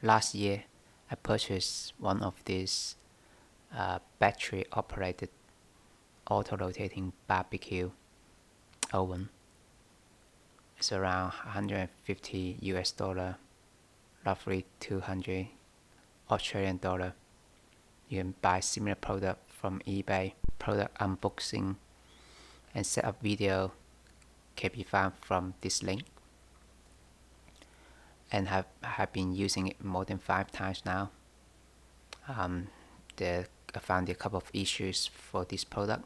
Last year, I purchased one of these battery operated auto-rotating BBQ oven. It's around 150 US dollar, roughly 200 Australian dollar. You can buy similar product from eBay. Product unboxing and setup video can be found from this link, and have been using it more than 5 times now. I found a couple of issues for this product.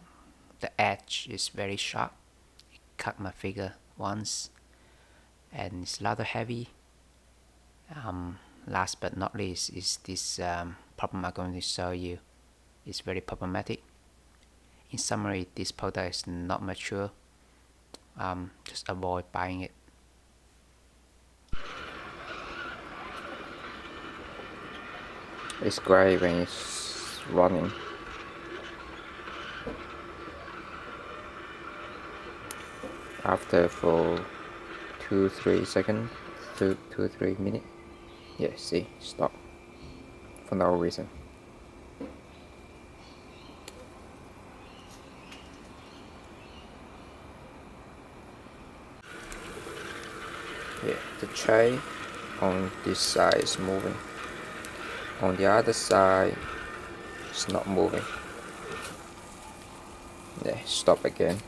The edge is very sharp. It cut my finger once, and it's rather heavy. Last but not least is this problem I'm going to show you. It's very problematic. In summary, this product is not mature. Just avoid buying it. It's great when it's running. After for 2-3 seconds, 2-3 minutes. Yeah, see, stop for no reason. Yeah, the tray on this side is moving. On the other side, it's not moving. Yeah, stop again.